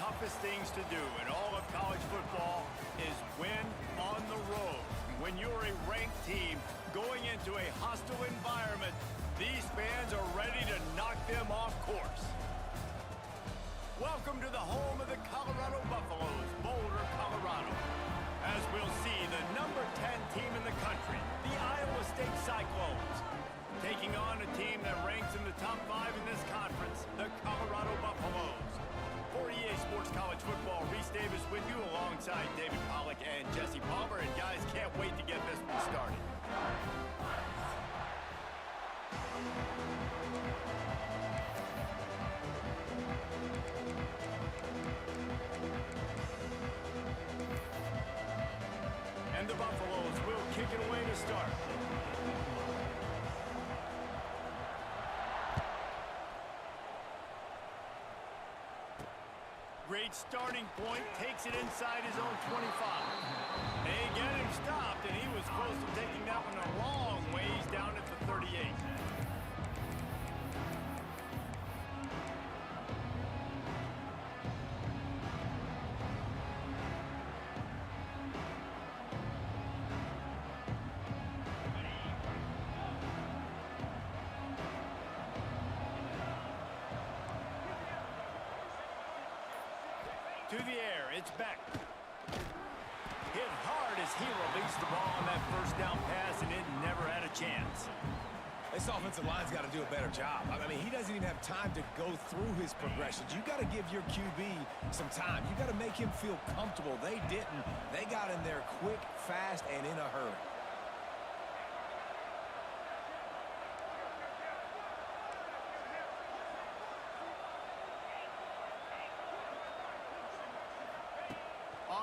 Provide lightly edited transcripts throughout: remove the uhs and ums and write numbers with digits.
toughest things to do in all of college football is win on the road. When you're a ranked team going into a hostile environment, these fans are ready to knock them off course. Welcome to the home of the Colorado Buffaloes, Boulder, Colorado. As we'll see, the number 10 team in the country, the Iowa State Cyclones, taking on a team that ranks in the top 5 in this conference, the Colorado Buffaloes. For EA Sports College Football, Reese Davis with you alongside David Pollack and Jesse Palmer. And guys, can't wait to get this one started. And the Buffaloes will kick it away to start. Great starting point, takes it inside his own 25. They get him stopped, and he was close to taking that one a long ways down at the 38. To the air, it's Beck. Hit hard as he released the ball on that first down pass, and it never had a chance. This offensive line's got to do a better job. I mean, he doesn't even have time to go through his progressions. You got to give your QB some time. You got to make him feel comfortable. They didn't. They got in there quick, fast, and in a hurry.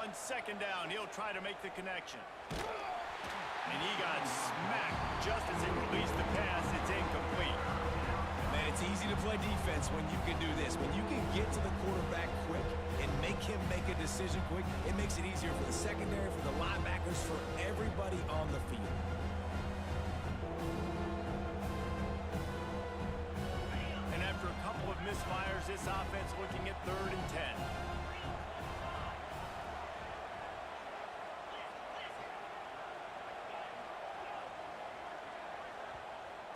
On second down, he'll try to make the connection. And he got smacked just as he released the pass. It's incomplete. Man, it's easy to play defense when you can do this. When you can get to the quarterback quick and make him make a decision quick, it makes it easier for the secondary, for the linebackers, for everybody on the field. And after a couple of misfires, this offense looking at 3rd and 10.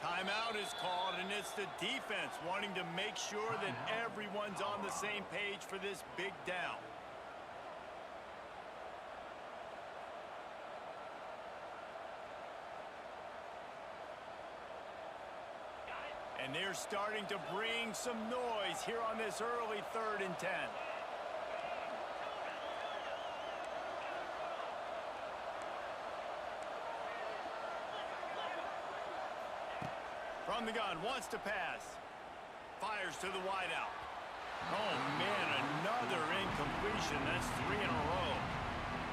Timeout is called, and it's the defense wanting to make sure that everyone's on the same page for this big down. And they're starting to bring some noise here on this early 3rd and 10. From the gun, wants to pass. Fires to the wideout. Oh, man, another incompletion. That's 3 in a row.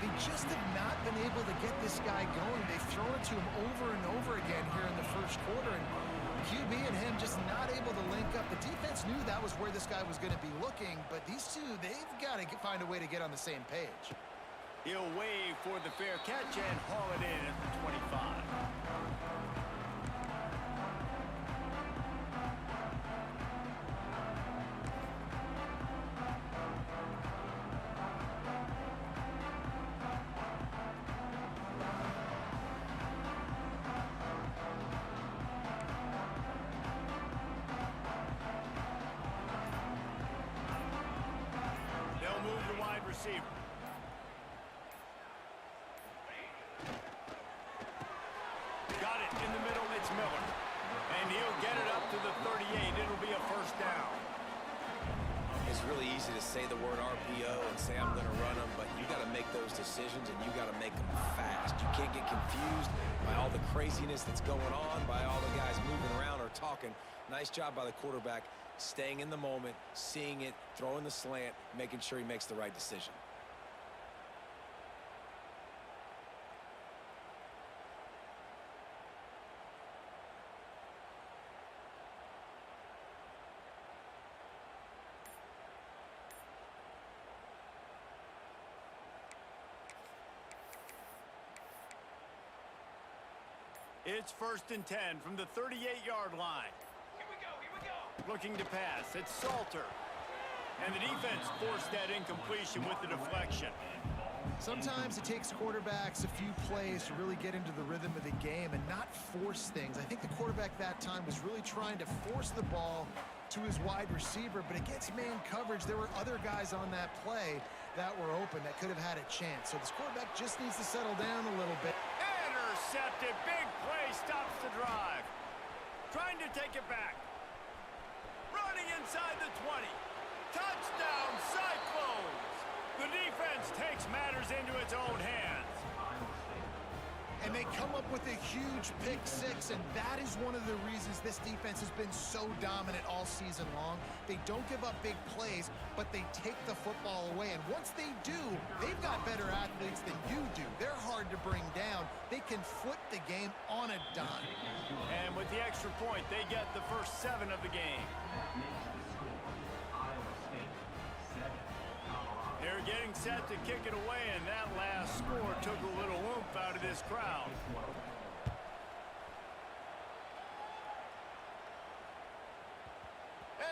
They just have not been able to get this guy going. They've thrown it to him over and over again here in the first quarter, and QB and him just not able to link up. The defense knew that was where this guy was going to be looking, but these two, they've got to find a way to get on the same page. He'll wave for the fair catch and haul it in at the 25. Receiver. Got it in the middle, it's Miller. And he'll get it up to the 38. It'll be a first down. It's really easy to say the word RPO and say I'm going to run them, but you got to make those decisions, and you got to make them fast. You can't get confused by all the craziness that's going on, by all the guys moving around or talking. Nice job by the quarterback, staying in the moment, seeing it, throwing the slant, making sure he makes the right decision. It's 1st and 10 from the 38-yard line. Here we go, here we go. Looking to pass. It's Salter. And the defense forced that incompletion with the deflection. Sometimes it takes quarterbacks a few plays to really get into the rhythm of the game and not force things. I think the quarterback that time was really trying to force the ball to his wide receiver, but against man coverage, there were other guys on that play that were open that could have had a chance. So this quarterback just needs to settle down a little bit. Intercepted. Big play stops the drive. Trying to take it back. Running inside the 20. Touchdown, Cyclones! The defense takes matters into its own hands. And they come up with a huge pick six, and that is one of the reasons this defense has been so dominant all season long. They don't give up big plays, but they take the football away. And once they do, they've got better athletes than you do. They're hard to bring down. They can flip the game on a dime. And with the extra point, they get the first 7 of the game. They're getting set to kick it away, and that last score took a little oomph out of this crowd.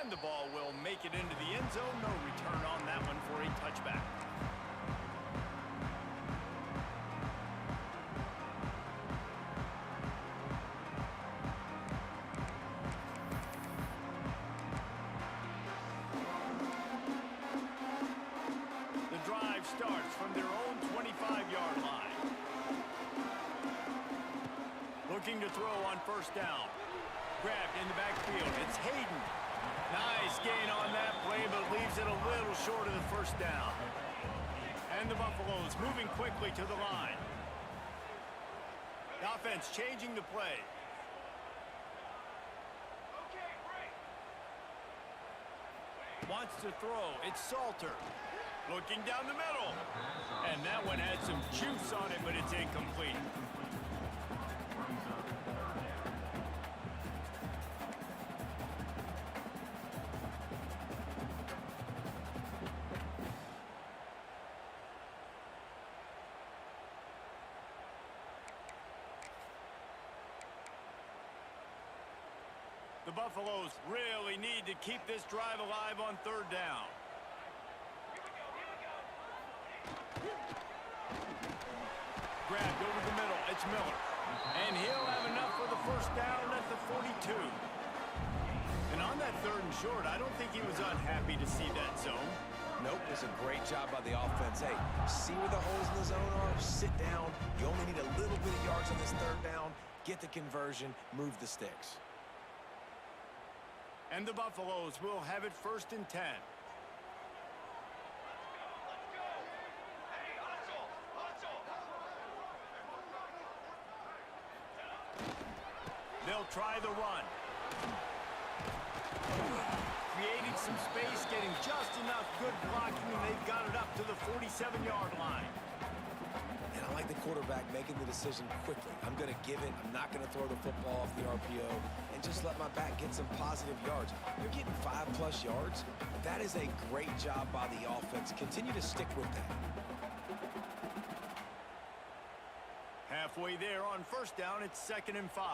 And the ball will make it into the end zone. No return on that one for a touchback. Starts from their own 25-yard line. Looking to throw on first down. Grabbed in the backfield. It's Hayden. Nice gain on that play, but leaves it a little short of the first down. And the Buffaloes moving quickly to the line. The offense changing the play. Wants to throw. It's Salter. Looking down the middle. And that one had some juice on it, but it's incomplete. The Buffaloes really need to keep this drive alive on third down. Grabbed over the middle. It's Miller. And he'll have enough for the first down at the 42. And on that 3rd and short, I don't think he was unhappy to see that zone. Nope, it was a great job by the offense. Hey, see where the holes in the zone are? Sit down. You only need a little bit of yards on this 3rd down. Get the conversion. Move the sticks. And the Buffaloes will have it 1st and 10. They'll try the run. Creating some space, getting just enough good blocking, and they've got it up to the 47-yard line. And I like the quarterback making the decision quickly. I'm going to give it. I'm not going to throw the football off the RPO and just let my back get some positive yards. They're getting 5+ yards. That is a great job by the offense. Continue to stick with that. Halfway there on first down, it's 2nd and 5.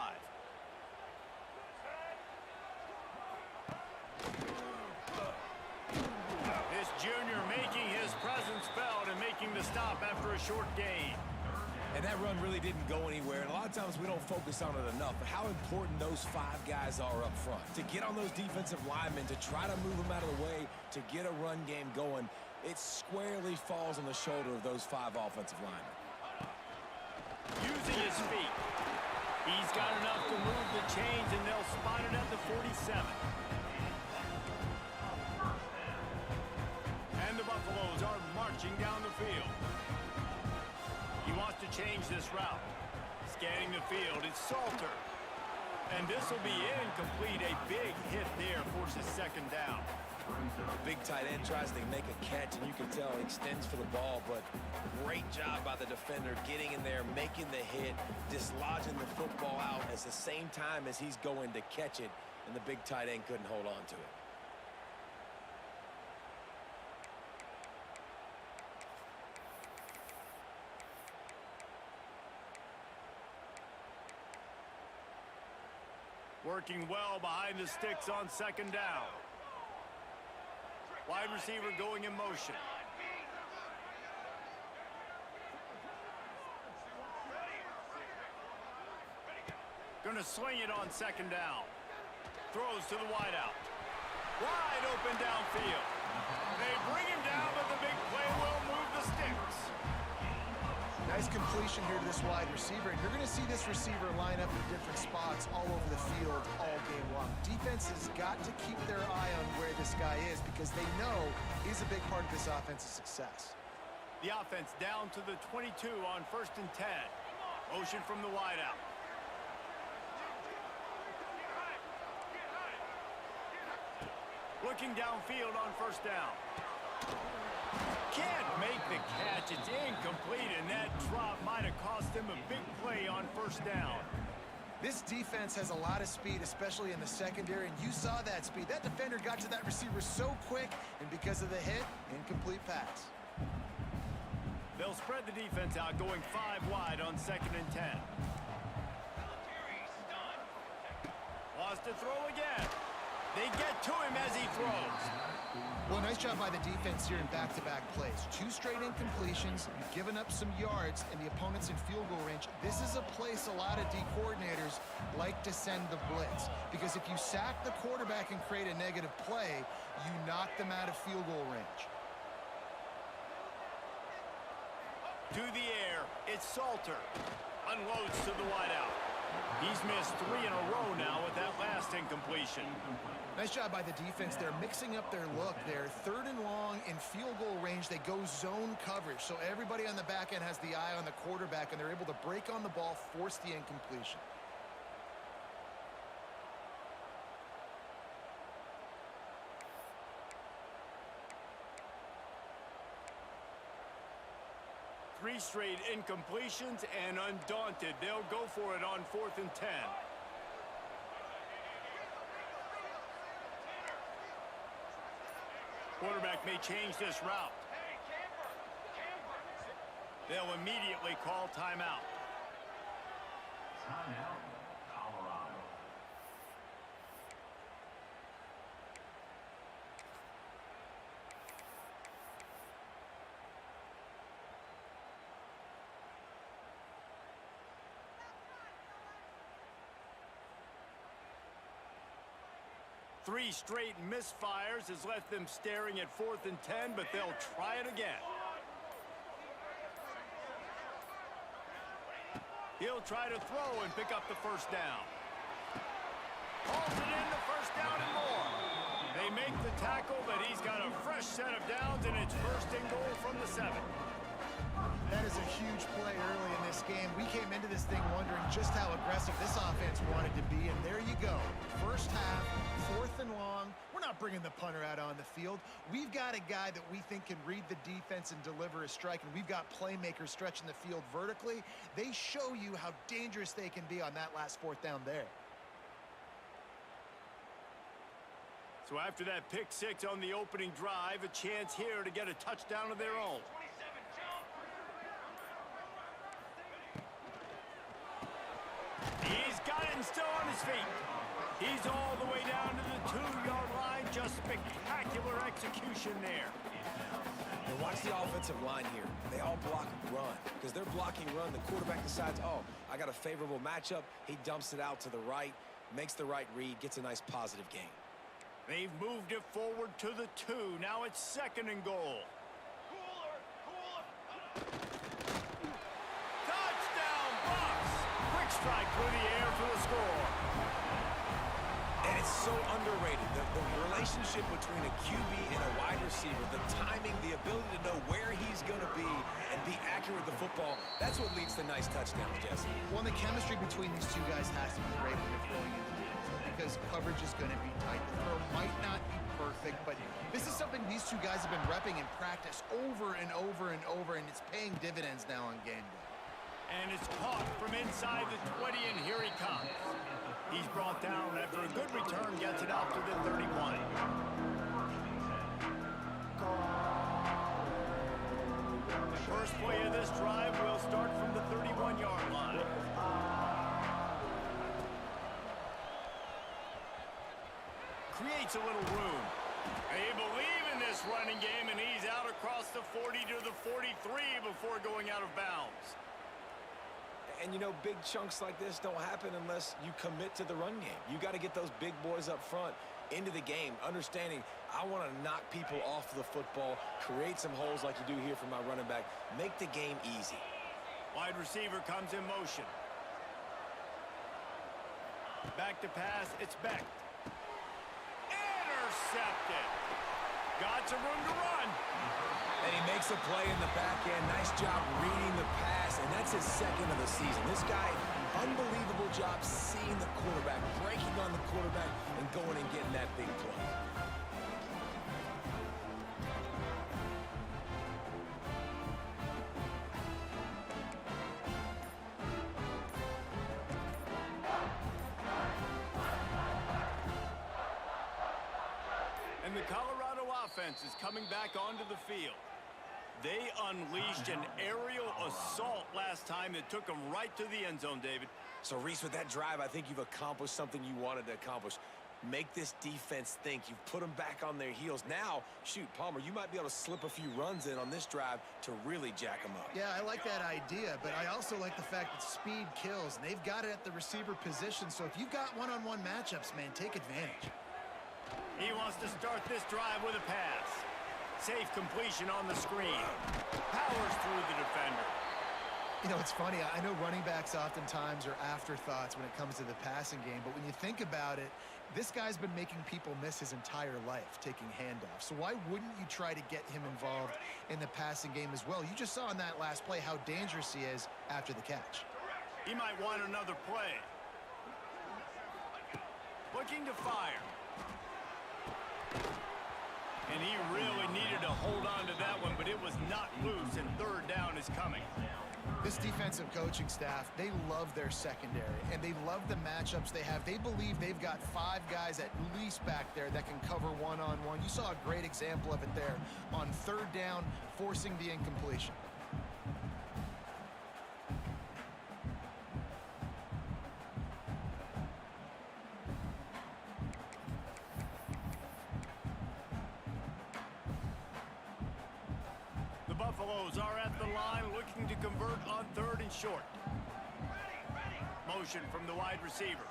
This junior making his presence felt and making the stop after a short gain. And that run really didn't go anywhere, and a lot of times we don't focus on it enough, but how important those 5 guys are up front. To get on those defensive linemen, to try to move them out of the way, to get a run game going, it squarely falls on the shoulder of those 5 offensive linemen. Using his feet. He's got enough to move the chains, and they'll spot it at the 47. And the Buffaloes are marching down the field. He wants to change this route. Scanning the field, it's Salter. And this will be incomplete. A big hit there forces 2nd down. The big tight end tries to make a catch, and you can tell he extends for the ball, but great job by the defender getting in there, making the hit, dislodging the football out at the same time as he's going to catch it, and the big tight end couldn't hold on to it. Working well behind the sticks on 2nd down. Wide receiver going in motion. Gonna sling it on second down. Throws to the wideout. Wide open downfield. They bring him down, but the big play will move the sticks. Nice completion here to this wide receiver, and you're going to see this receiver line up in different spots all over the field all game long. Defense has got to keep their eye on where this guy is because they know he's a big part of this offense's success. The offense down to the 22 on 1st and 10. Motion from the wideout. Looking downfield on 1st down. Can't make the catch. It's incomplete, and that drop might have cost him a big play on 1st down. This defense has a lot of speed, especially in the secondary, and you saw that speed. That defender got to that receiver so quick, and because of the hit, incomplete pass. They'll spread the defense out, going 5 wide on 2nd and 10. Wants to throw again. They get to him as he throws. Well, nice job by the defense here in back-to-back plays. 2 straight incompletions, you've given up some yards, and the opponent's in field goal range. This is a place a lot of D coordinators like to send the blitz, because if you sack the quarterback and create a negative play, you knock them out of field goal range. To the air, it's Salter. Unloads to the wideout. He's missed 3 in a row now with that last incompletion. Nice job by the defense. They're mixing up their look. They're 3rd and long in field goal range. They go zone coverage, so everybody on the back end has the eye on the quarterback, and they're able to break on the ball, force the incompletion. Three straight incompletions, and undaunted, they'll go for it on 4th and 10. Quarterback may change this route. They'll immediately call timeout. Timeout, Colorado. Three straight misfires has left them staring at 4th and 10, but they'll try it again. He'll try to throw and pick up the 1st down. Hauls it in the 1st down and more. They make the tackle, but he's got a fresh set of downs, and it's 1st and goal from the 7. That is a huge play early in this game. We came into this thing wondering just how aggressive this offense wanted to be, and there you go. 1st half, 4th and long. We're not bringing the punter out on the field. We've got a guy that we think can read the defense and deliver a strike, and we've got playmakers stretching the field vertically. They show you how dangerous they can be on that last 4th down there. So after that pick 6 on the opening drive, a chance here to get a touchdown of their own. He's got it and still on his feet. He's all the way down to the 2-yard line. Just spectacular execution there. And watch the offensive line here. They all block run. Because they're blocking run, the quarterback decides, oh, I got a favorable matchup. He dumps it out to the right, makes the right read, gets a nice positive gain. They've moved it forward to the 2. Now it's 2nd and goal. Touchdown, Bucks! Quick strike through the air for the score. And it's so underrated. The relationship between a QB and a wide receiver, the timing, the ability to know where he's going to be and be accurate with the football, that's what leads to nice touchdowns, Jesse. Well, the chemistry between these two guys has to be great when they're throwing into because coverage is going to be tight. The throw might not be perfect, but this is something these two guys have been repping in practice over and over and over, and it's paying dividends now on game day. And it's caught from inside the 20, and here he comes. He's brought down after a good return, gets it out to the 31. The first play of this drive will start from the 31-yard line. Creates a little room. They believe in this running game, and he's out across the 40 to the 43 before going out of bounds. And you know, big chunks like this don't happen unless you commit to the run game. You got to get those big boys up front into the game, understanding I want to knock people off the football, create some holes like you do here for my running back, make the game easy. Wide receiver comes in motion. Back to pass, it's Beck. Intercepted. Got some room to run. And he makes a play in the back end. Nice job reading the pass, and that's his second of the season. This guy, unbelievable job seeing the quarterback, breaking on the quarterback, and going and getting that big play. And the Colorado offense is coming back onto the field. They unleashed an aerial assault last time that took them right to the end zone, David. So, Reese, with that drive, I think you've accomplished something you wanted to accomplish. Make this defense think. You've put them back on their heels. Now, shoot, Palmer, you might be able to slip a few runs in on this drive to really jack them up. Yeah, I like that idea, but I also like the fact that speed kills, and they've got it at the receiver position. So if you've got one-on-one matchups, man, take advantage. He wants to start this drive with a pass. Safe completion on the screen. Powers through the defender. You know, it's funny. I know running backs oftentimes are afterthoughts when it comes to the passing game, but when you think about it, this guy's been making people miss his entire life taking handoffs. So why wouldn't you try to get him involved in the passing game as well? You just saw in that last play how dangerous he is after the catch. He might want another play. Looking to fire. And he really needed to hold on to that one, but it was not loose, and third down is coming. This defensive coaching staff, they love their secondary, and they love the matchups they have. They believe they've got 5 guys at least back there that can cover one-on-one. You saw a great example of it there on third down, forcing the incompletion. Buffaloes are at the line looking to convert on third and short. Motion from the wide receiver.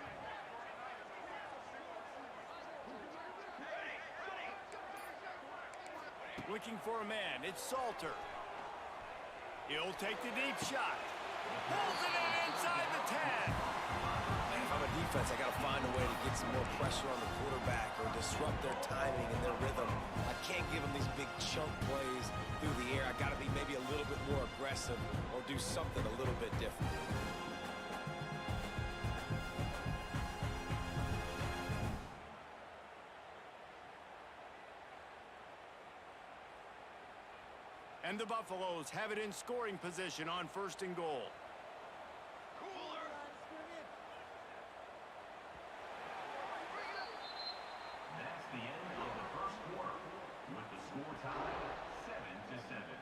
Looking for a man. It's Salter. He'll take the deep shot. Pulls it in inside the 10. Man, if I'm a defense, I got to find a way to get some more pressure on the quarterback or disrupt their timing and their rhythm. I can't give them these big chunk plays through the air. I got to be maybe a little bit more aggressive or do something a little bit different. And the Buffaloes have it in scoring position on first and goal. That's the end of the first quarter, with the score tied 7-7.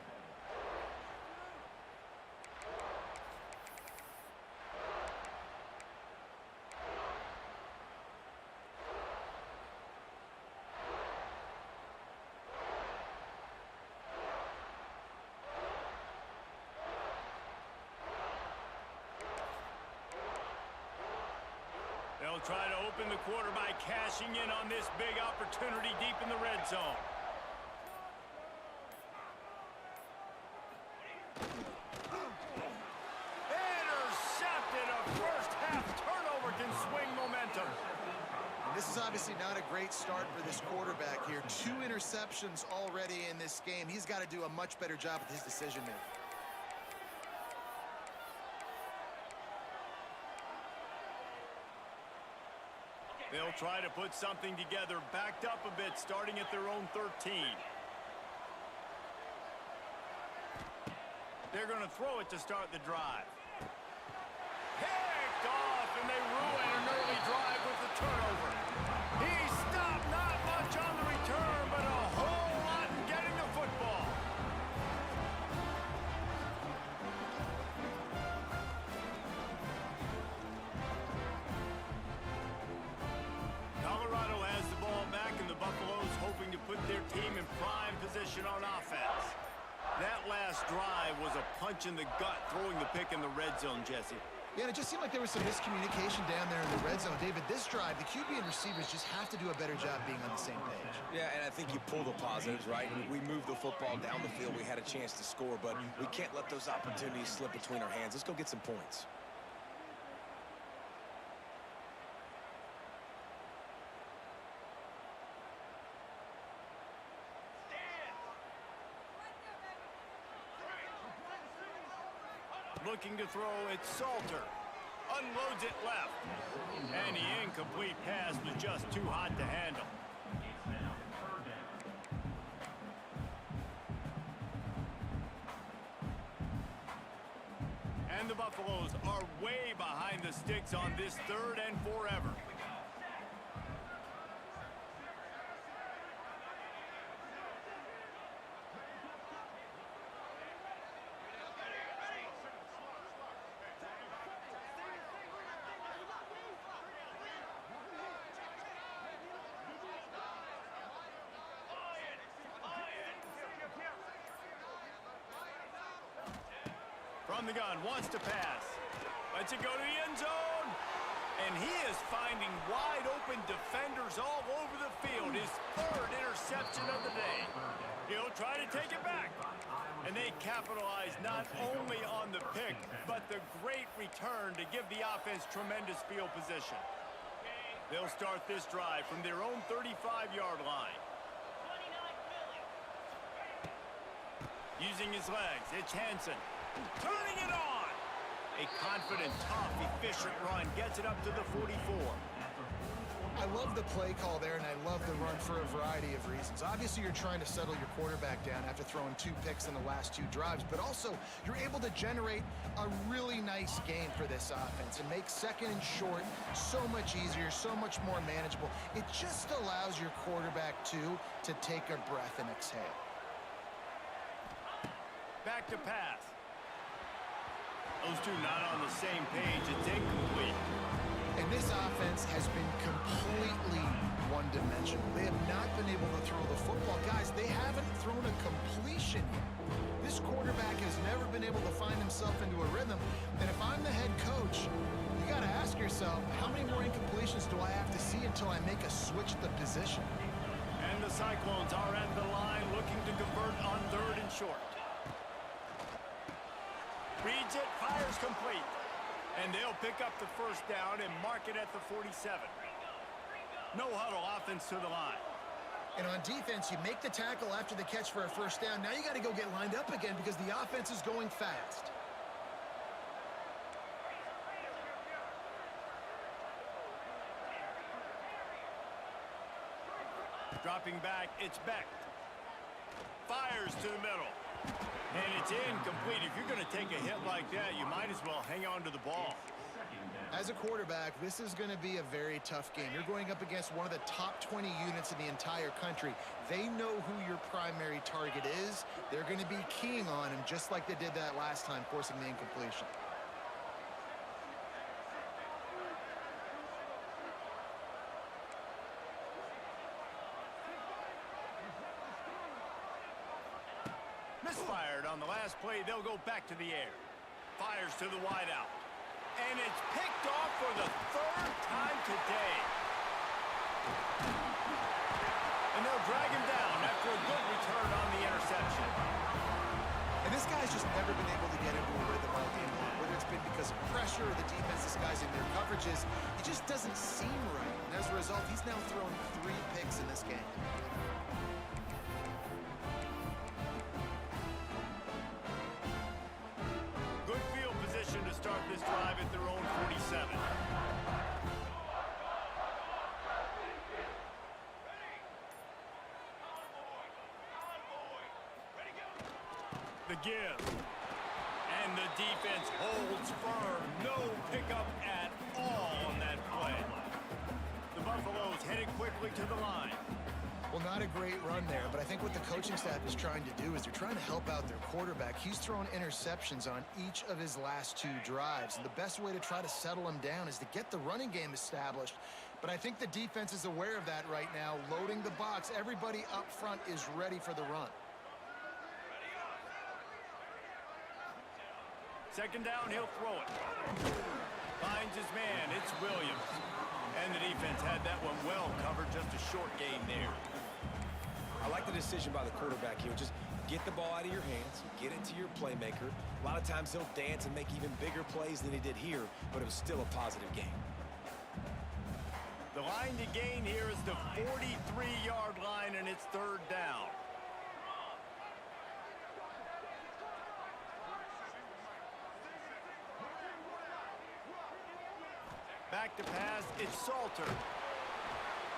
They'll try to open the quarter by cashing in on this big opportunity deep in the red zone. Intercepted. A first half turnover can swing momentum. This is obviously not a great start for this quarterback here. 2 interceptions already in this game. He's got to do a much better job with his decision making. They'll try to put something together, backed up a bit, starting at their own 13. They're going to throw it to start the drive. Picked off, and they ruin an early drive with the turnover. He stopped, not much on the return, but a whole lot in getting the football. Colorado has the ball back, and the Buffaloes hoping to put their team in prime position drive was a punch in the gut, throwing the pick in the red zone, Jesse. Yeah, and it just seemed like there was some miscommunication down there in the red zone. David, this drive, the QB and receivers just have to do a better job being on the same page. Yeah, and I think you pull the positives, right? We moved the football down the field. We had a chance to score, but we can't let those opportunities slip between our hands. Let's go get some points. Looking to throw, it's Salter. Unloads it left. And the incomplete pass was just too hot to handle. It's now 3rd down. And the Buffaloes are way behind the sticks on this 3rd and forever. From the gun, wants to pass. Lets it go to the end zone. And he is finding wide open defenders all over the field. His 3rd interception of the day. He'll try to take it back. And they capitalize not only on the pick, but the great return to give the offense tremendous field position. They'll start this drive from their own 35-yard line. Using his legs, it's Hansen. Turning it on! A confident, tough, efficient run gets it up to the 44. I love the play call there, and I love the run for a variety of reasons. Obviously, you're trying to settle your quarterback down after throwing 2 picks in the last 2 drives, but also you're able to generate a really nice game for this offense and make 2nd and short so much easier, so much more manageable. It just allows your quarterback, too, to take a breath and exhale. Back to pass. Those two not on the same page. It's incomplete. And this offense has been completely one-dimensional. They have not been able to throw the football. Guys, they haven't thrown a completion yet. This quarterback has never been able to find himself into a rhythm. And if I'm the head coach, you got to ask yourself, how many more incompletions do I have to see until I make a switch at the position? And the Cyclones are at the line looking to convert on 3rd and short. Reads it, fires complete. And they'll pick up the 1st down and mark it at the 47. No huddle offense to the line. And on defense, you make the tackle after the catch for a 1st down. Now you got to go get lined up again because the offense is going fast. Dropping back, it's Beck. Fires to the middle. And it's incomplete. If you're going to take a hit like that, you might as well hang on to the ball. As a quarterback, this is going to be a very tough game. You're going up against one of the top 20 units in the entire country. They know who your primary target is. They're going to be keying on him just like they did that last time, forcing the incompletion. Misfired on the last play. They'll go back to the air. Fires to the wideout. And it's picked off for the 3rd time today. And they'll drag him down after a good return on the interception. And this guy's just never been able to get into a rhythm all game long. Whether it's been because of pressure or the defense disguising their coverages, it just doesn't seem right. And as a result, he's now thrown 3 picks in this game. To start this drive at their own 47. The give. And the defense holds firm. No pickup at all on that play. The Buffaloes headed quickly to the line. Well, not a great run there, but I think what the coaching staff is trying to do is they're trying to help out their quarterback. He's thrown interceptions on each of his last 2 drives, and the best way to try to settle him down is to get the running game established. But I think the defense is aware of that right now, loading the box. Everybody up front is ready for the run. Second down, he'll throw it. Finds his man, it's Williams. And the defense had that one well covered, just a short gain there. I like the decision by the quarterback here. Just get the ball out of your hands, get it to your playmaker. A lot of times he'll dance and make even bigger plays than he did here, but it was still a positive game. The line to gain here is the 43-yard line, and it's third down. Back to pass, it's Salter.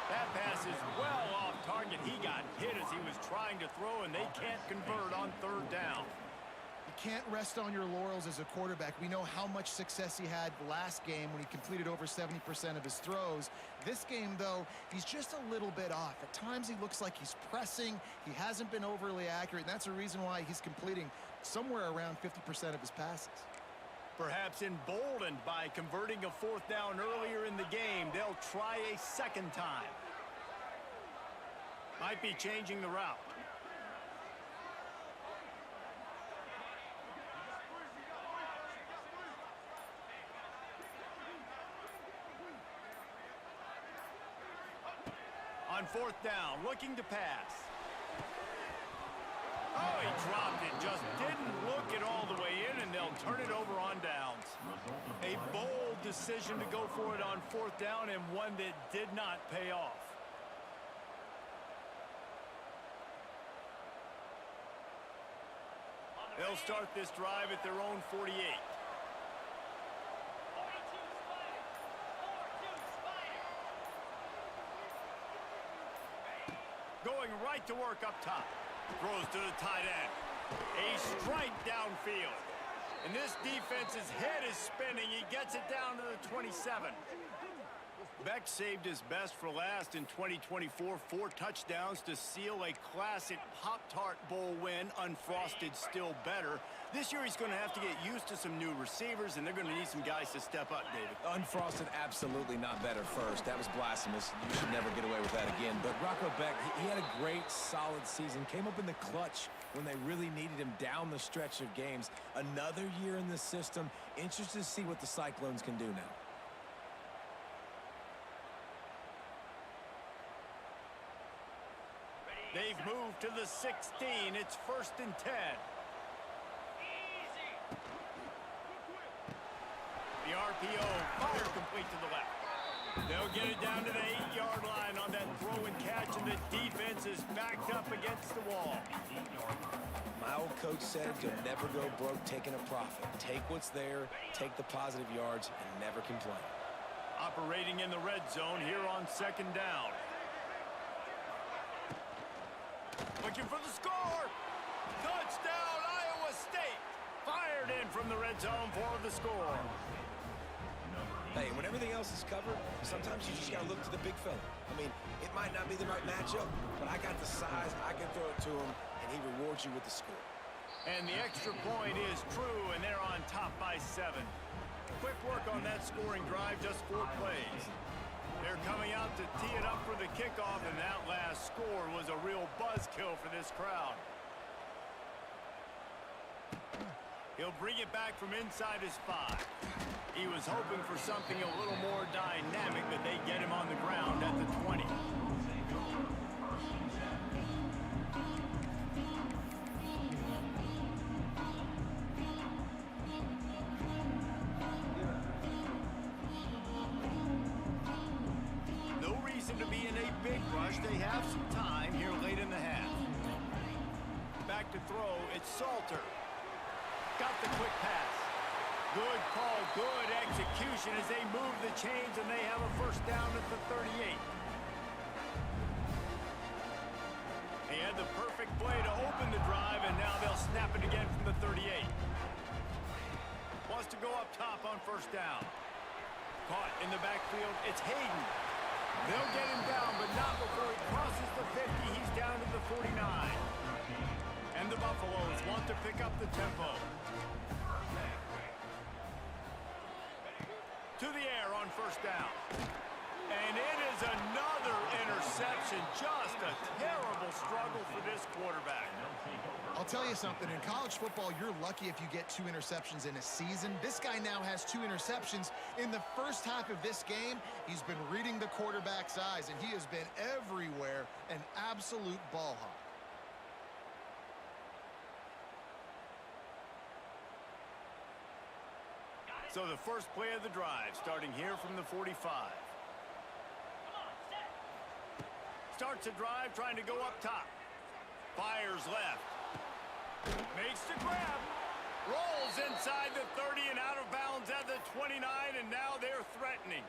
That pass is well off target. He got hit as he was trying to throw, and they can't convert on third down. You can't rest on your laurels as a quarterback. We know how much success he had last game when he completed over 70% of his throws. This game, though, he's just a little bit off. At times he looks like he's pressing. He hasn't been overly accurate, and that's the reason why he's completing somewhere around 50% of his passes. Perhaps emboldened by converting a fourth down earlier in the game, they'll try a second time. Might be changing the route. On fourth down, looking to pass. Oh, he dropped it. Just didn't look it all the way in, and they'll turn it over on downs. A bold decision to go for it on fourth down, and one that did not pay off. They'll start this drive at their own 48. Going right to work up top. Throws to the tight end. A strike downfield. And this defense's head is spinning. He gets it down to the 27. Beck saved his best for last in 2024. 4 touchdowns to seal a classic Pop-Tart Bowl win. Unfrosted still better. This year he's going to have to get used to some new receivers, and they're going to need some guys to step up, David. Unfrosted, absolutely not better first. That was blasphemous. You should never get away with that again. But Rocco Beck, he had a great, solid season. Came up in the clutch when they really needed him down the stretch of games. Another year in the system. Interested to see what the Cyclones can do now. They've moved to the 16. It's 1st and 10. The RPO, fire complete to the left. They'll get it down to the 8-yard line on that throw and catch, and the defense is backed up against the wall. My old coach said you'll never go broke taking a profit. Take what's there, take the positive yards, and never complain. Operating in the red zone here on second down. Looking for the score. Touchdown, Iowa State. Fired in from the red zone for the score. Hey, when everything else is covered, sometimes you just got to look to the big fella. I mean, it might not be the right matchup, but I got the size, I can throw it to him, and he rewards you with the score. And the extra point is true, and they're on top by 7. Quick work on that scoring drive, just 4 plays. They're coming out to tee it up for the kickoff, and that last score was a real buzzkill for this crowd. He'll bring it back from inside his 5. He was hoping for something a little more dynamic, but they get him on the ground at the 20. No reason to be in a big rush. They have some time here late in the half. Back to throw, it's Salter. Got the quick pass. Good call, good execution as they move the chains, and they have a first down at the 38. He had the perfect play to open the drive, and now they'll snap it again from the 38. Wants to go up top on first down. Caught in the backfield, it's Hayden. They'll get him down, but not before he crosses the 50. He's down to the 49. And the Buffaloes want to pick up the tempo. To the air on first down. And it is another interception. Just a terrible struggle for this quarterback. I'll tell you something, in college football, you're lucky if you get 2 interceptions in a season. This guy now has 2 interceptions. In the first half of this game, he's been reading the quarterback's eyes, and he has been everywhere, an absolute ball hawk. So the first play of the drive, starting here from the 45. Starts a drive, trying to go up top. Fires left. Makes the grab. Rolls inside the 30 and out of bounds at the 29, and now they're threatening.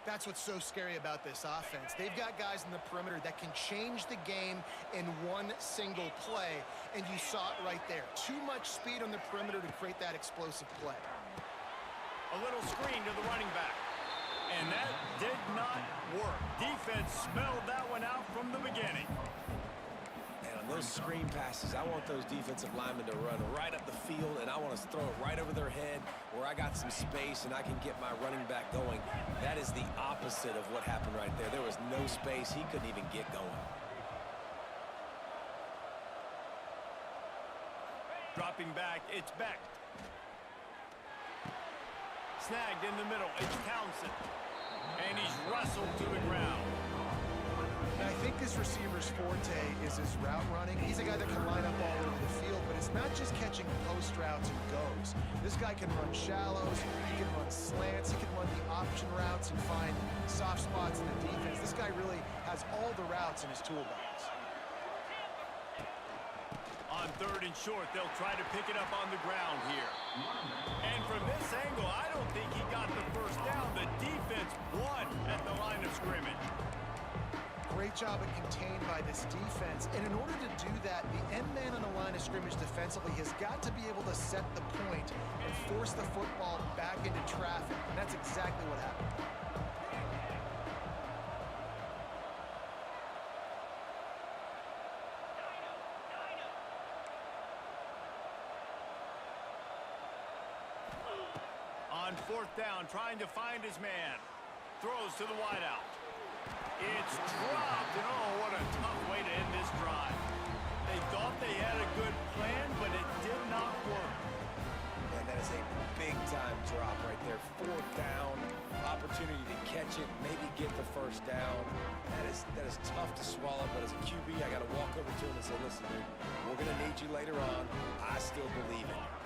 That's what's so scary about this offense. They've got guys in the perimeter that can change the game in one single play, and you saw it right there. Too much speed on the perimeter to create that explosive play. A little screen to the running back. And that did not work. Defense smelled that one out from the beginning. And on those screen passes, I want those defensive linemen to run right up the field, and I want to throw it right over their head where I got some space and I can get my running back going. That is the opposite of what happened right there. There was no space. He couldn't even get going. Dropping back, it's Beck. Snagged in the middle, it's Townsend. And he's wrestled to the ground. And I think this receiver's forte is his route running. He's a guy that can line up all over the field, but it's not just catching post routes and goes. This guy can run shallows, he can run slants, he can run the option routes and find soft spots in the defense. This guy really has all the routes in his toolbox. On 3rd and short, they'll try to pick it up on the ground here. And from this angle, I don't think he got the first down. The defense won at the line of scrimmage. Great job at contained by this defense. And in order to do that, the end man on the line of scrimmage defensively has got to be able to set the point and force the football back into traffic. And that's exactly what happened. On 4th down, trying to find his man. Throws to the wideout. It's dropped, and oh, what a tough way to end this drive. They thought they had a good plan, but it did not work. And that is a big-time drop right there. 4th down, opportunity to catch it, maybe get the first down. That is tough to swallow, but as a QB, I got to walk over to him and say, listen, dude, we're going to need you later on. I still believe in you.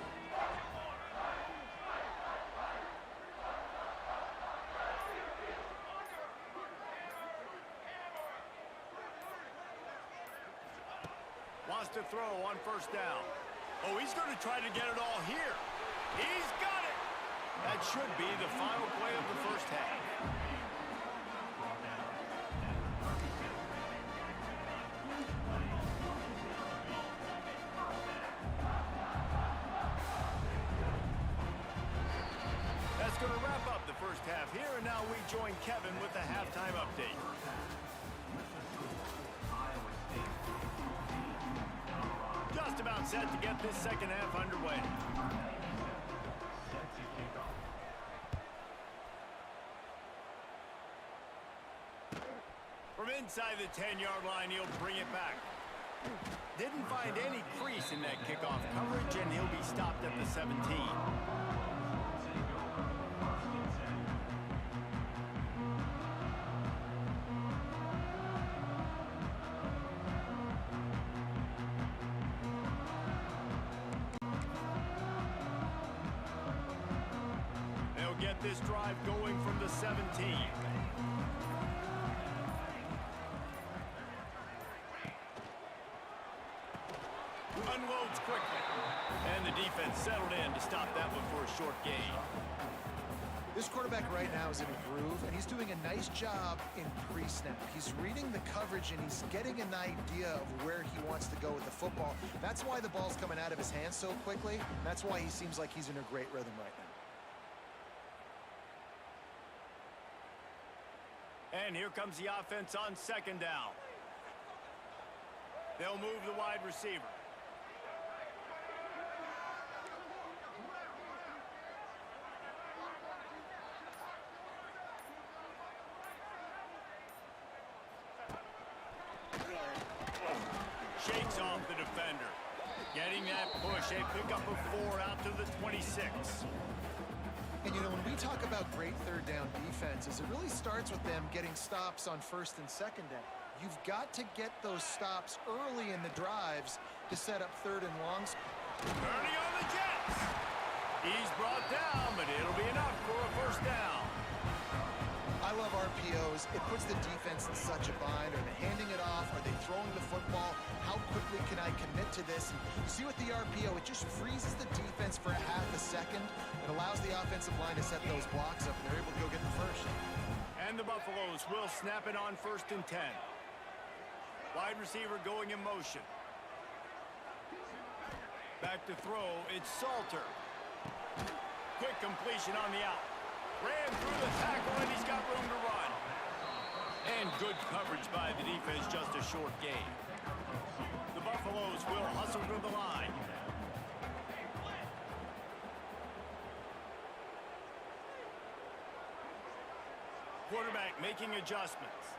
Wants to throw on 1st down. Oh, he's going to try to get it all here. He's got it. That should be the final play of the first half. That's going to wrap up the first half here, and now we join Kevin with the halftime update. Just about set to get this second half underway. From inside the 10-yard line, he'll bring it back. Didn't find any crease in that kickoff coverage, and he'll be stopped at the 17. Get this drive going from the 17. Unloads quickly. And the defense settled in to stop that one for a short gain. This quarterback right now is in a groove, and he's doing a nice job in pre-snap. He's reading the coverage, and he's getting an idea of where he wants to go with the football. That's why the ball's coming out of his hands so quickly. That's why he seems like he's in a great rhythm right now. And here comes the offense on 2nd down. They'll move the wide receiver. Shakes off the defender. Getting that push, a pickup of 4 out to the 26. And you know, when we talk about great third down defenses, it really starts with them getting stops on first and second down. You've got to get those stops early in the drives to set up third and longs. Turning on the Jets. He's brought down, but it'll be enough for a first down. I love RPOs. It puts the defense in such a bind. Are they handing it off? Are they throwing the football? How quickly can I commit to this? And you see with the RPO, it just freezes the defense for a half a second. It allows the offensive line to set those blocks up, and they're able to go get the first. And the Buffaloes will snap it on first and 10. Wide receiver going in motion. Back to throw, it's Salter. Quick completion on the out. Ran through the tackle, and he's got room to run. And good coverage by the defense, just a short gain. The Buffaloes will hustle to the line. Quarterback making adjustments.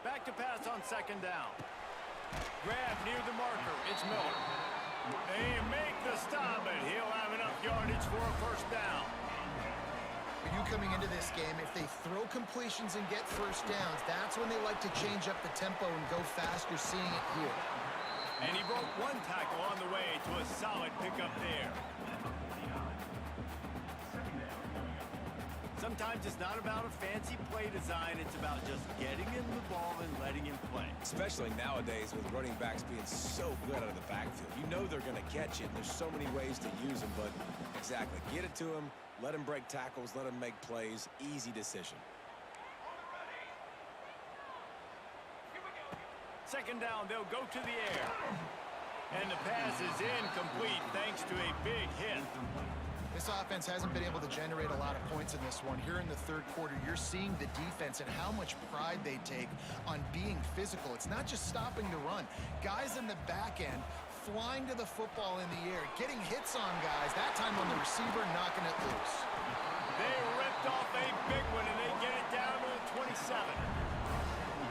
Back to pass on second down. Grab near the marker. It's Miller. They make the stop, and he'll have enough yardage for a first down. For you coming into this game, if they throw completions and get first downs, that's when they like to change up the tempo and go fast. You're seeing it here. And he broke one tackle on the way to a solid pickup there. Sometimes it's not about a fancy play design. It's about just getting him the ball and letting him play. Especially nowadays with running backs being so good out of the backfield. You know they're going to catch it, and there's so many ways to use them, but exactly. Get it to him, let him break tackles, let him make plays. Easy decision. Second down, they'll go to the air. And the pass is incomplete thanks to a big hit. This offense hasn't been able to generate a lot of points in this one. Here in the third quarter, you're seeing the defense and how much pride they take on being physical. It's not just stopping the run. Guys in the back end flying to the football in the air, getting hits on guys, that time on the receiver, knocking it loose. They ripped off a big one, and they get it down to the 27.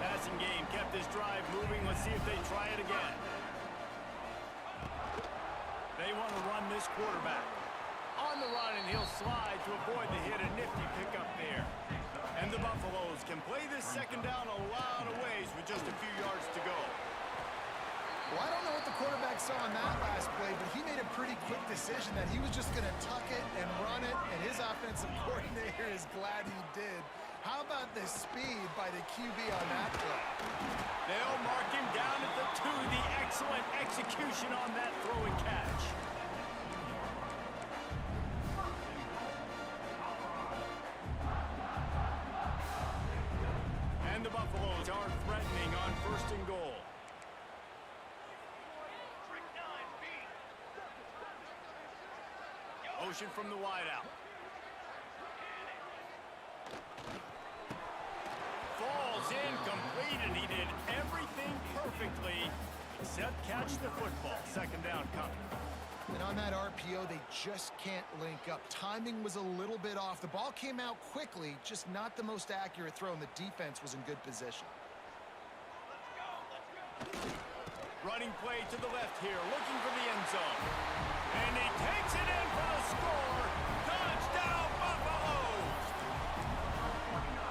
Passing game kept this drive moving. Let's see if they try it again. They want to run this quarterback. On the run, and he'll slide to avoid the hit. A nifty pickup there. And the Buffaloes can play this second down a lot of ways with just a few yards to go. Well, I don't know what the quarterback saw on that last play, but he made a pretty quick decision that he was just going to tuck it and run it, and his offensive coordinator is glad he did. How about the speed by the QB on that play? They'll mark him down at the 2. The excellent execution on that throw and catch. And the Buffaloes are threatening on first and goal. Motion from the wideout. Falls incomplete, and he did everything perfectly except catch the football. Second down coming. And on that RPO, they just can't link up. Timing was a little bit off. The ball came out quickly, just not the most accurate throw, and the defense was in good position. Running play to the left here, looking for the end zone. And he takes it in for the score. Touchdown, Buffaloes!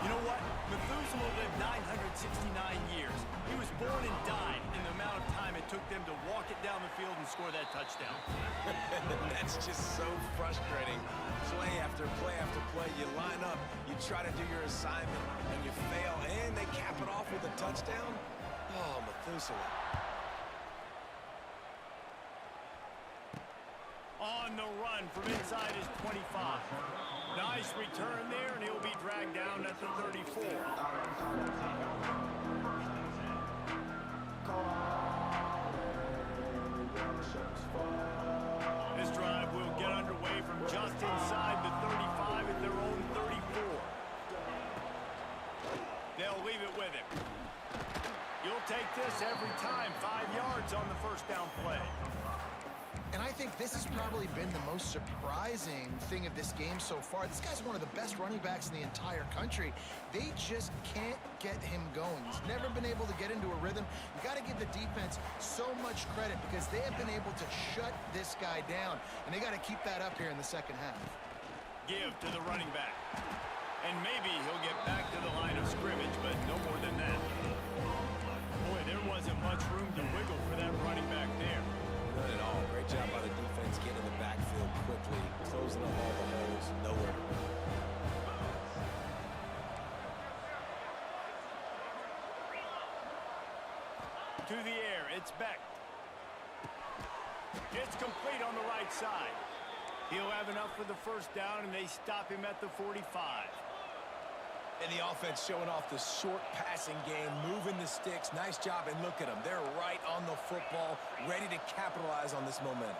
You know what? Methuselah lived 969 years. He was born and died in the amount of time it took them to walk it down the field and score that touchdown. That's just so frustrating. Play after play after play. You line up, you try to do your assignment, and you fail, and they cap it off with a touchdown? Oh, Methuselah. On the run from inside his 25. Nice return there, and he'll be dragged down at the 34. This drive will get underway from just inside the 35 at their own 34. They'll leave it with him. You'll take this every time. 5 yards on the first down play. And I I think this has probably been the most surprising thing of this game so far. This guy's one of the best running backs in the entire country. They just can't get him going. He's never been able to get into a rhythm. You got to give the defense so much credit because they have been able to shut this guy down, and they got to keep that up here in the second half. Give to the running back. And maybe he'll get back to the line of scrimmage, but no more than that. Boy, there wasn't much room to wiggle for that running back there. None at all. Great job by the defense getting in the backfield quickly, closing up all the holes, nowhere to run. To the air, it's Beck. It's complete on the right side. He'll have enough for the first down, and they stop him at the 45. And the offense showing off the short passing game, moving the sticks. Nice job, and look at them. They're right on the football, ready to capitalize on this momentum.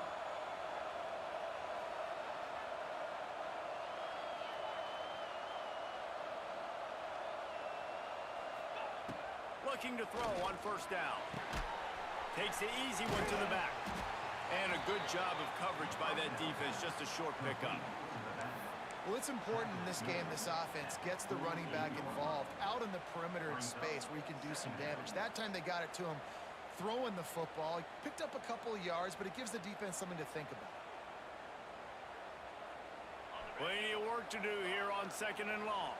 Looking to throw on first down. Takes the easy one to the back. And a good job of coverage by that defense, just a short pickup. Well, it's important in this game, this offense gets the running back involved out in the perimeter in space where he can do some damage. That time they got it to him throwing the football. He picked up a couple of yards, but it gives the defense something to think about. Plenty of work to do here on second and long.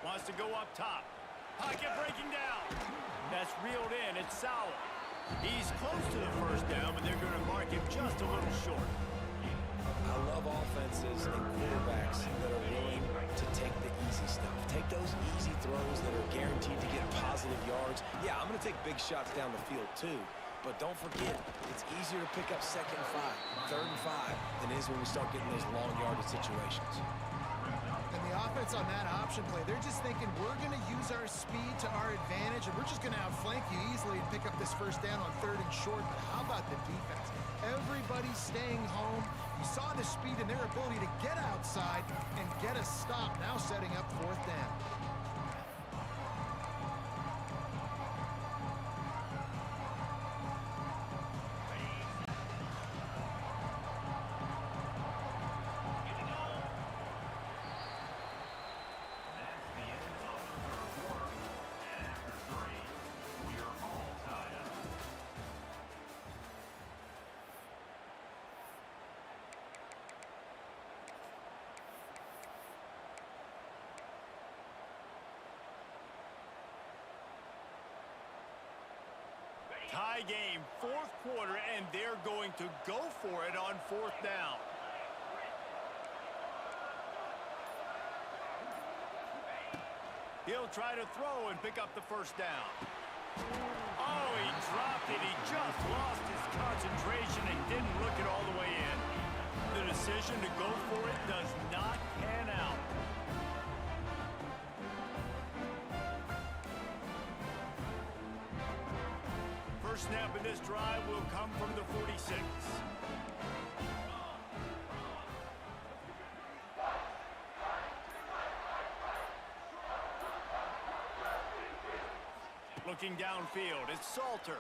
Wants to go up top. Pocket breaking down. That's reeled in. It's Sauer. He's close to the first down, but they're going to mark him just a little short. I love offenses and quarterbacks that are willing to take the easy stuff. Take those easy throws that are guaranteed to get positive yards. Yeah, I'm going to take big shots down the field too, but don't forget, it's easier to pick up second and 5, third and 5 than it is when we start getting those long yardage situations. And the offense on that option play, they're just thinking we're going to use our speed to our advantage and we're just going to outflank you easily and pick up this first down on third and short. But how about the defense? Everybody's staying home. You saw the speed and their ability to get outside and get a stop, now setting up fourth down. Tie game, fourth quarter, and they're going to go for it on fourth down. He'll try to throw and pick up the first down. Oh, he dropped it. He just lost his concentration and didn't look it all the way in. The decision to go for it does not pan out. First snap of this drive will come from the 46. Looking downfield, it's Salter.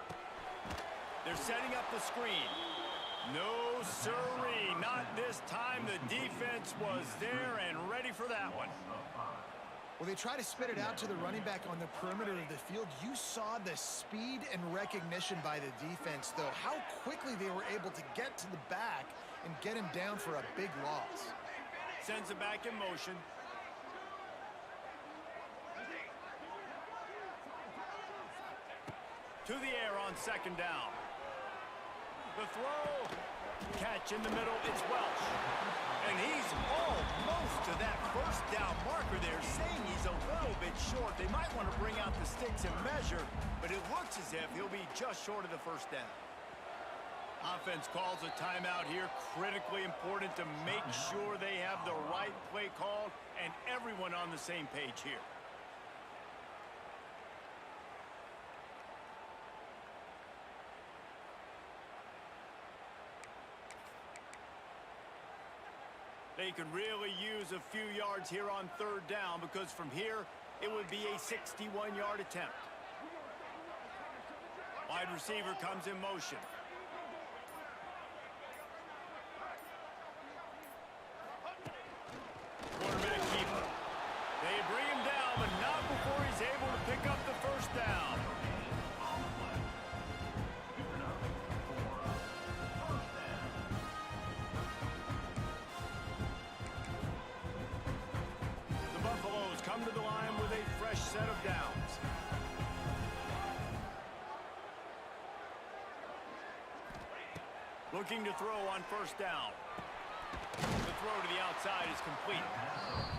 They're setting up the screen. No siree, not this time. The defense was there and ready for that one. Well, they try to spit it out to the running back on the perimeter of the field. You saw the speed and recognition by the defense, though. How quickly they were able to get to the back and get him down for a big loss. Sends it back in motion. To the air on second down. The throw. Catch in the middle, it's Welch. And he's almost to that first down marker there, saying he's a little bit short. They might want to bring out the sticks and measure, but it looks as if he'll be just short of the first down. Offense calls a timeout here, critically important to make sure they have the right play called and everyone on the same page here. They could really use a few yards here on third down because from here, It would be a 61-yard attempt. Wide receiver comes in motion. Quarterback keeper. They bring him down, but not before he's able to pick up the first down. The Buffaloes come to the line with a fresh set of downs. Looking to throw on first down. The throw to the outside is complete.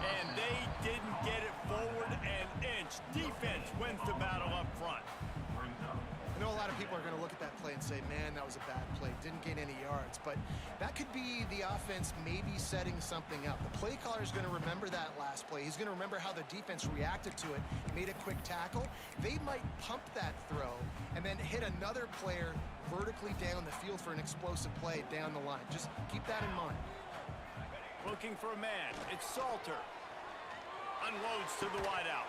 And they didn't get it forward an inch. Defense wins the battle up front. I know a lot of people are going to look at that play and say, man, that was a bad play. Didn't gain any yards. But that could be the offense maybe setting something up. The play caller is going to remember that last play. He's going to remember how the defense reacted to it, made a quick tackle. They might pump that throw and then hit another player vertically down the field for an explosive play down the line. Just keep that in mind. Looking for a man. It's Salter. Unloads to the wideout.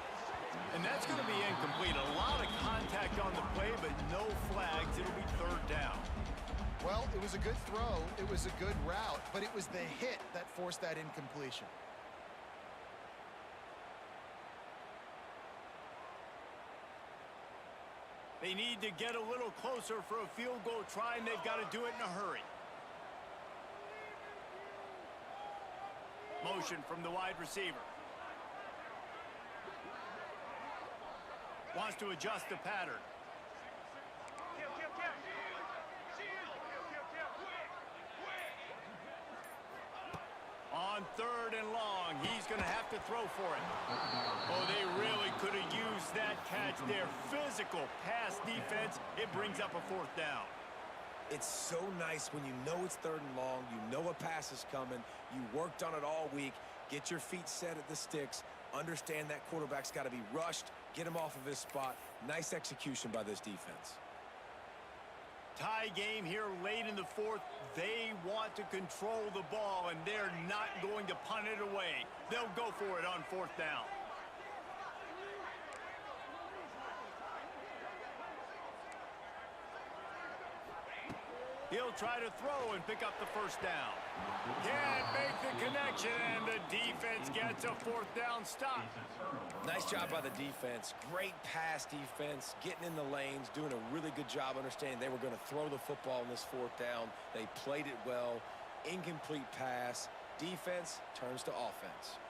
And that's going to be incomplete. A lot of contact on the play, but no flags. It'll be third down. Well, it was a good throw. It was a good route, but it was the hit that forced that incompletion. They need to get a little closer for a field goal try, and they've got to do it in a hurry. Motion from the wide receiver. Wants to adjust the pattern. On third and long, he's going to have to throw for it. Oh, they really could have used that catch there. Physical pass defense. It brings up a fourth down. It's so nice when you know it's third and long, you know a pass is coming, you worked on it all week, get your feet set at the sticks, understand that quarterback's got to be rushed, get him off of his spot. Nice execution by this defense. Tie game here late in the fourth. They want to control the ball, and they're not going to punt it away. They'll go for it on fourth down. He'll try to throw and pick up the first down. Can't make the connection, and the defense gets a fourth down stop. Nice job by the defense. Great pass defense, getting in the lanes, doing a really good job understanding they were going to throw the football in this fourth down. They played it well. Incomplete pass. Defense turns to offense.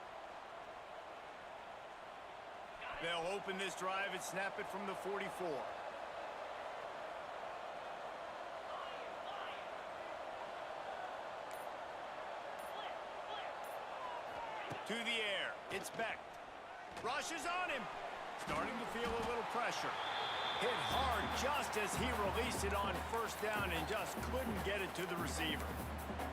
They'll open this drive and snap it from the 44. To the air. It's Beck. Rushes on him. Starting to feel a little pressure. Hit hard just as he released it on first down and just couldn't get it to the receiver.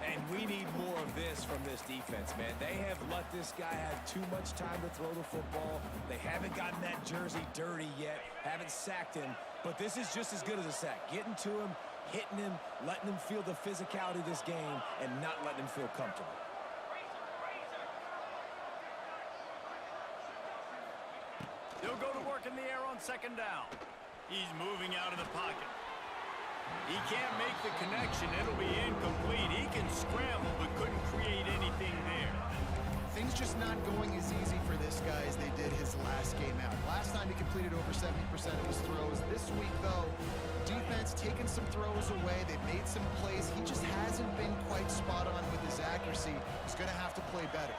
And we need more of this from this defense, man. They have let this guy have too much time to throw the football. They haven't gotten that jersey dirty yet, haven't sacked him, but this is just as good as a sack. Getting to him, hitting him, letting him feel the physicality of this game, and not letting him feel comfortable. He'll go to work in the air on second down. He's moving out of the pocket. He can't make the connection. It'll be incomplete. He can scramble, but couldn't create anything there. Things just not going as easy for this guy as they did his last game out. Last time he completed over 70% of his throws. This week, though, defense taking some throws away. They've made some plays. He just hasn't been quite spot on with his accuracy. He's going to have to play better.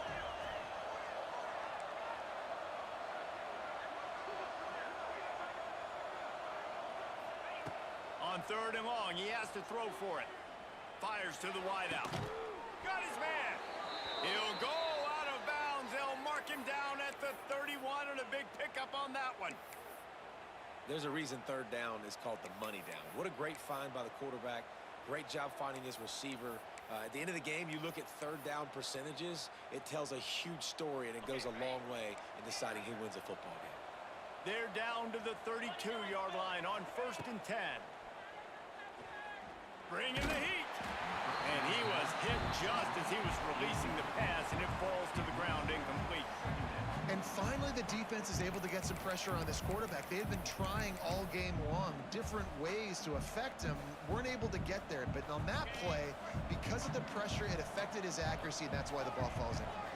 On third and long, he has to throw for it. Fires to the wideout. Got his man. He'll go out of bounds. They'll mark him down at the 31 and a big pickup on that one. There's a reason third down is called the money down. What a great find by the quarterback. Great job finding his receiver. At the end of the game, you look at third down percentages. It tells a huge story, and it goes a long way in deciding who wins a football game. They're down to the 32-yard line on first and 10. Bringing the heat. And he was hit just as he was releasing the pass, and it falls to the ground incomplete. And finally, the defense is able to get some pressure on this quarterback. They had been trying all game long, different ways to affect him, weren't able to get there. But on that play, because of the pressure, it affected his accuracy, and that's why the ball falls incomplete.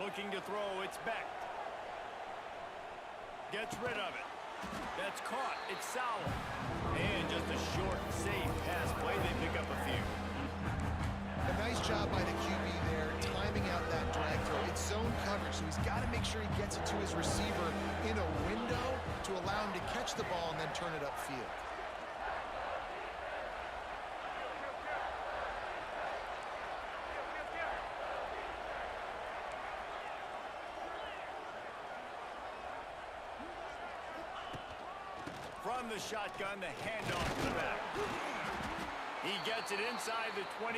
Looking to throw, it's Beck. Gets rid of it. That's caught. It's Sowell. And just a short, safe pass play. They pick up a few. A nice job by the QB there, timing out that drag throw. It's zone coverage, so he's got to make sure he gets it to his receiver in a window to allow him to catch the ball and then turn it upfield. From the shotgun, the handoff to the back. He gets it inside the 25.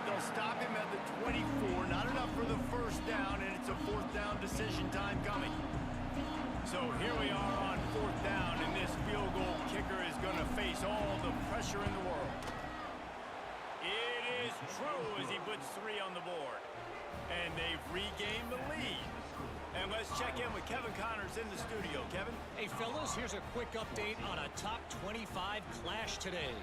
They'll stop him at the 24. Not enough for the first down, and it's a fourth down decision time coming. So here we are on fourth down, and this field goal kicker is going to face all the pressure in the world. It is true as he puts 3 on the board. And they've regained the lead. And let's check in with Kevin Connors in the studio. Kevin? Hey, fellas, here's a quick update on a top 25 clash today.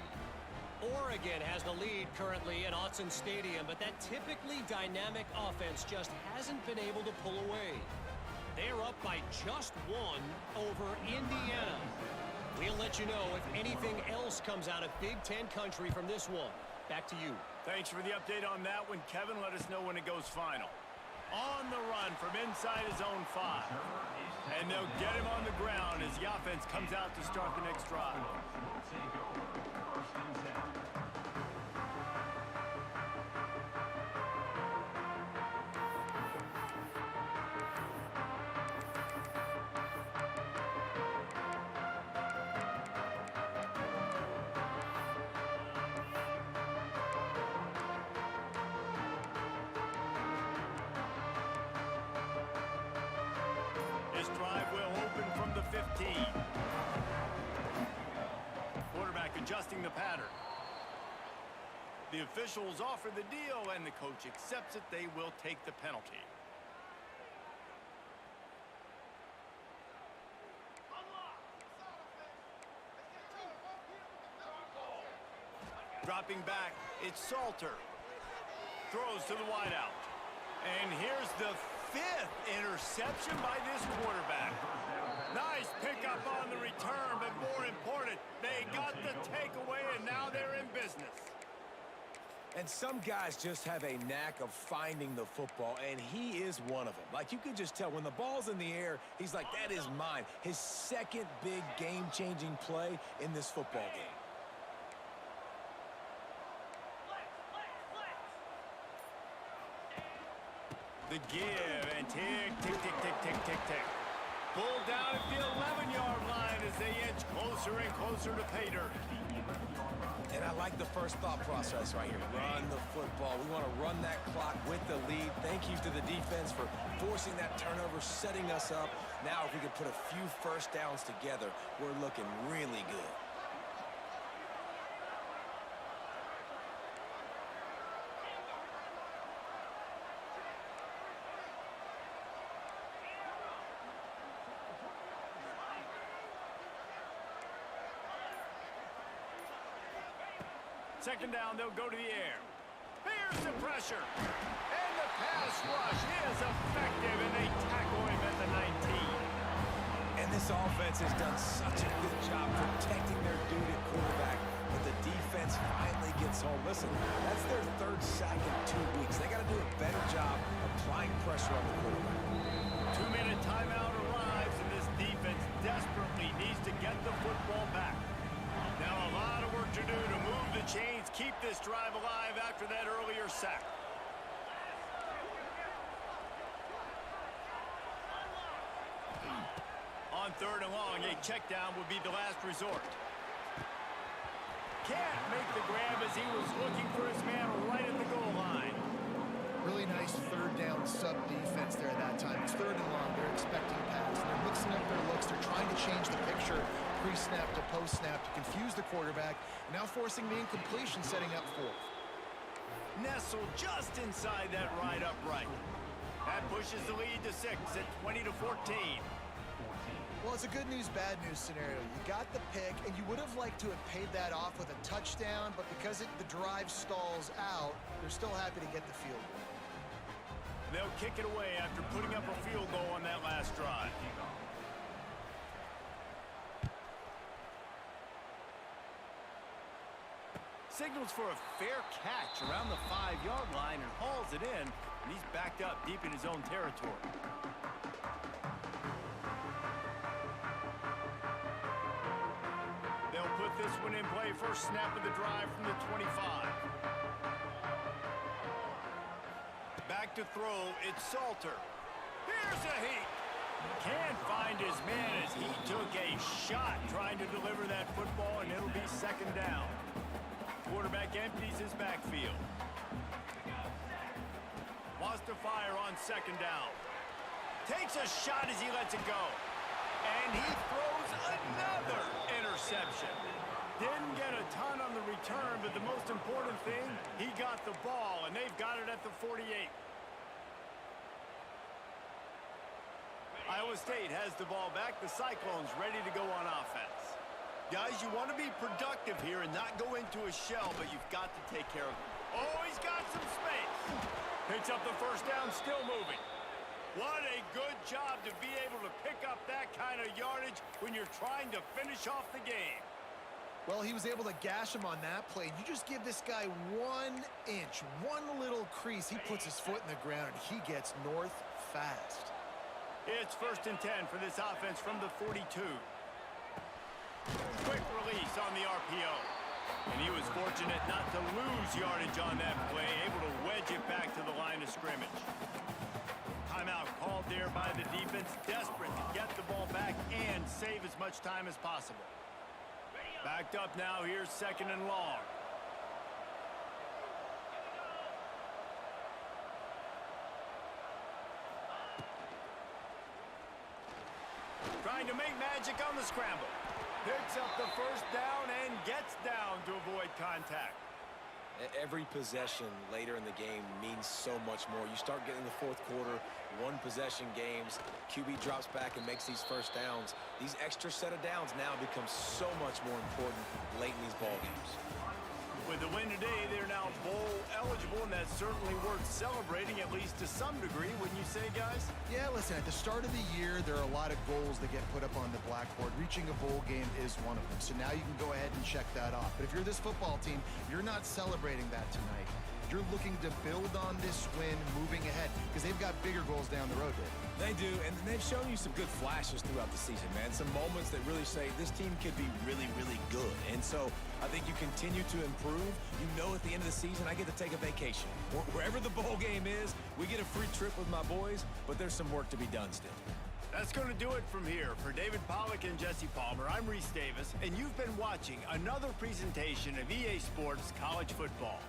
Oregon has the lead currently at Autzen Stadium, but that typically dynamic offense just hasn't been able to pull away. They're up by just 1 over Indiana. We'll let you know if anything else comes out of Big Ten country from this one. Back to you. Thanks for the update on that one, Kevin. Let us know when it goes final. On the run from inside his own 5. And they'll get him on the ground as the offense comes out to start the next drive. This drive will open from the 15. Quarterback adjusting the pattern. The officials offer the deal, and the coach accepts it. They will take the penalty. Dropping back, it's Salter. Throws to the wideout. And here's the 5th interception by this quarterback. Nice pickup on the return, but more important, they got the takeaway, and now they're in business. And some guys just have a knack of finding the football, and he is one of them. Like, you can just tell when the ball's in the air, he's like, that is mine. His second big game-changing play in this football game. The give, and tick, tick, tick, tick, tick, tick, tick. Pulled down at the 11-yard line as they inch closer and closer to pay dirt. And I like the first thought process right here. Run the football. We want to run that clock with the lead. Thank you to the defense for forcing that turnover, setting us up. Now, if we could put a few first downs together, we're looking really good. Second down, they'll go to the air. Here's the pressure. And the pass rush is effective, and they tackle him at the 19. And this offense has done such a good job protecting their dude at quarterback, but the defense finally gets home. Listen, that's their 3rd sack in 2 weeks. They got to do a better job applying pressure on the quarterback. 2-minute timeout arrives, and this defense desperately needs to get the football back. Now a lot of work to do to move the chains, keep this drive alive after that earlier sack. On 3rd and long, a check down would be the last resort. Can't make the grab as he was looking for his man right at the goal line. Really nice 3rd down sub defense there at that time. It's 3rd and long. They're expecting pass. They're mixing up their looks. They're trying to change the picture pre-snap to post-snap to confuse the quarterback. Now forcing the incompletion, setting up 4th. nestled just inside that right upright. That pushes the lead to 6 at 20-14. Well, it's a good news, bad news scenario. You got the pick, and you would have liked to have paid that off with a touchdown, but because the drive stalls out, they're still happy to get the field goal. They'll kick it away after putting up a field goal on that last drive. Signals for a fair catch around the 5-yard line and hauls it in, and he's backed up deep in his own territory. They'll put this one in play first snap of the drive from the 25. Back to throw, it's Salter. Here's a heat. Can't find his man as he took a shot trying to deliver that football, and it'll be second down. Quarterback empties his backfield. Wants to fire on second down. Takes a shot as he lets it go. And he throws another interception. Didn't get a ton on the return, but the most important thing, he got the ball, and they've got it at the 48. Iowa State has the ball back. The Cyclones ready to go on offense. Guys, you want to be productive here and not go into a shell, but you've got to take care of them. Oh, he's got some space. Picks up the first down, still moving. What a good job to be able to pick up that kind of yardage when you're trying to finish off the game. Well, he was able to gash him on that play. You just give this guy 1 inch, one little crease. He puts his foot in the ground, and he gets north fast. It's 1st and 10 for this offense from the 42. Quick release on the RPO. And he was fortunate not to lose yardage on that play, able to wedge it back to the line of scrimmage. Timeout called there by the defense, desperate to get the ball back and save as much time as possible. Backed up now, here's 2nd and long. Trying to make magic on the scramble. Picks up the first down and gets down to avoid contact. Every possession later in the game means so much more. You start getting the 4th quarter, 1-possession games, QB drops back and makes these first downs. These extra set of downs now become so much more important late in these ball games. With the win today, they're now bowl eligible, and that's certainly worth celebrating, at least to some degree, wouldn't you say, guys? Yeah, listen, at the start of the year, there are a lot of goals that get put up on the blackboard. Reaching a bowl game is one of them, so now you can go ahead and check that off. But if you're this football team, you're not celebrating that tonight. You're looking to build on this win moving ahead because they've got bigger goals down the road, Dave. They do, and they've shown you some good flashes throughout the season, man. Some moments that really say this team could be really, really good. And so I think you continue to improve. You know at the end of the season, I get to take a vacation. Wherever the bowl game is, we get a free trip with my boys, but there's some work to be done still. That's going to do it from here. For David Pollack and Jesse Palmer, I'm Reese Davis, and you've been watching another presentation of EA Sports College Football.